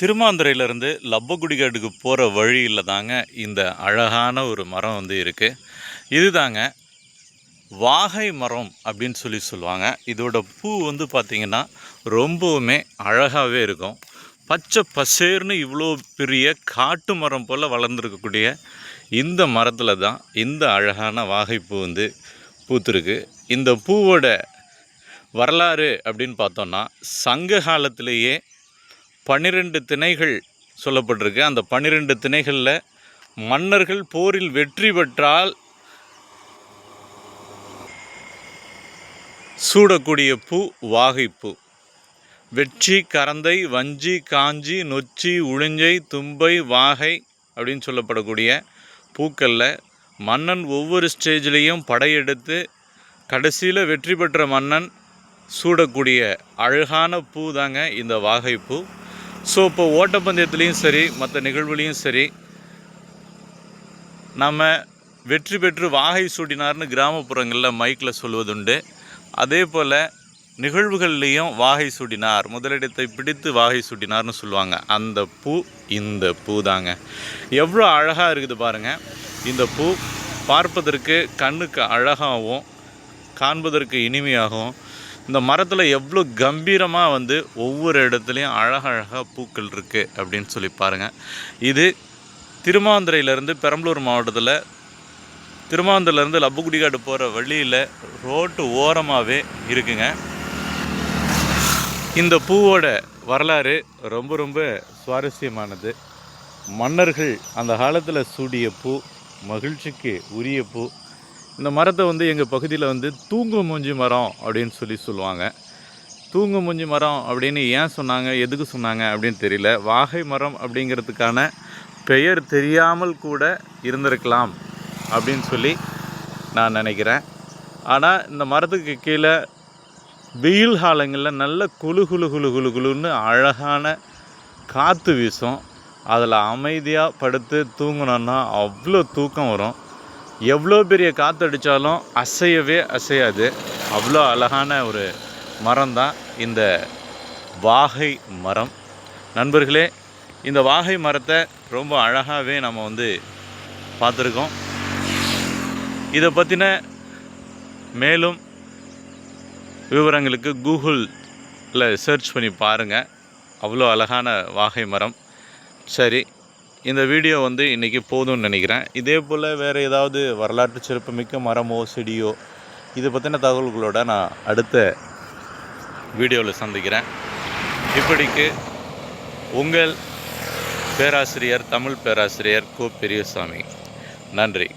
திருமாந்துறையிலேருந்து லப்பகுடிகாட்டுக்கு போகிற வழியில் தாங்க இந்த அழகான ஒரு மரம் வந்து இருக்குது. இது தாங்க வாகை மரம் அப்படின்னு சொல்லுவாங்க. இதோட பூ வந்து பார்த்திங்கன்னா ரொம்பவுமே அழகாகவே இருக்கும். பச்சை பசேர்னு இவ்வளோ பெரிய காட்டு மரம் போல் வளர்ந்துருக்கக்கூடிய இந்த மரத்தில் தான் இந்த அழகான வாகைப்பூ வந்து பூத்துருக்கு. இந்த பூவோட வரலாறு அப்படின்னு பார்த்தோன்னா சங்க காலத்திலேயே 12 திணைகள் சொல்லப்பட்டிருக்கு. அந்த 12 திணைகளில் மன்னர்கள் போரில் வெற்றி பெற்றால் சூடக்கூடிய பூ வாகைப்பூ. வெற்றி, கரந்தை, வஞ்சி, காஞ்சி, நொச்சி, உழிஞ்சை, தும்பை, வாகை அப்படின்னு சொல்லப்படக்கூடிய பூக்களில் மன்னன் ஒவ்வொரு ஸ்டேஜ்லேயும் படையெடுத்து கடைசியில் வெற்றி பெற்ற மன்னன் சூடக்கூடிய அழகான பூ தாங்க இந்த வாகைப்பூ. ஸோ இப்போ ஓட்டப்பந்தயத்துலேயும் சரி, மற்ற நிகழ்வுலேயும் சரி, நம்ம வெற்றி பெற்று வாகை சூடினார்னு கிராமப்புறங்களில் மைக்கில் சொல்வதுண்டு. அதே போல் நிகழ்வுகள்லேயும் வாகை சூடினார், முதலிடத்தை பிடித்து வாகை சூடினார்னு சொல்லுவாங்க. அந்த பூ இந்த பூ தாங்க. எவ்வளோ அழகாக இருக்குது பாருங்கள். இந்த பூ பார்ப்பதற்கு கண்ணுக்கு அழகாகவும் காண்பதற்கு இனிமையாகவும், இந்த மரத்தில் எவ்வளோ கம்பீரமாக வந்து ஒவ்வொரு இடத்துலையும் அழகழகாக பூக்கள் இருக்குது அப்படின்னு சொல்லி பாருங்கள். இது திருமாந்துறையிலேருந்து பெரம்பலூர் மாவட்டத்தில் திருமாந்துறையிலேருந்து லப்பகுடிகாடு போகிற வழியில் ரோட்டு ஓரமாகவே இருக்குங்க. இந்த பூவோட வரலாறு ரொம்ப ரொம்ப சுவாரஸ்யமானது. மன்னர்கள் அந்த காலத்தில் சூடிய பூ, மகிழ்ச்சிக்கு உரிய பூ. இந்த மரத்தை வந்து எங்கள் பகுதியில் வந்து தூங்கு மூஞ்சி மரம் அப்படின்னு சொல்லுவாங்க. தூங்கு மூஞ்சி மரம் அப்படின்னு ஏன் சொன்னாங்க, எதுக்கு சொன்னாங்க அப்படின்னு தெரியல. வாகை மரம் அப்படிங்கிறதுக்கான பெயர் தெரியாமல் கூட இருந்திருக்கலாம் அப்படின்னு சொல்லி நான் நினைக்கிறேன். ஆனால் இந்த மரத்துக்கு கீழே வெயில் காலங்களில் நல்ல குளுன்னு அழகான காற்று வீசும். அதில் அமைதியாக படுத்து தூங்கினோன்னா அவ்வளோ தூக்கம் வரும். எவ்வளோ பெரிய காற்று அடித்தாலும் அசையவே அசையாது. அவ்வளோ அழகான ஒரு மரம் தான் இந்த வாகை மரம். நண்பர்களே, இந்த வாகை மரத்தை ரொம்ப அழகாகவே நம்ம வந்து பார்த்துருக்கோம். இதை பற்றின மேலும் விவரங்களுக்கு கூகுளில் சர்ச் பண்ணி பாருங்கள். அவ்வளோ அழகான வாகை மரம். சரி, இந்த வீடியோ வந்து இன்றைக்கி போதும்னு நினைக்கிறேன். இதே போல் வேறு ஏதாவது வரலாற்று சிறப்புமிக்க மரமோ செடியோ இதை பற்றின தகவல்களோடு நான் அடுத்த வீடியோவில் சந்திக்கிறேன். இப்படிக்கு உங்கள் பேராசிரியர், தமிழ் பேராசிரியர் கோ. பெரியசாமி. நன்றி.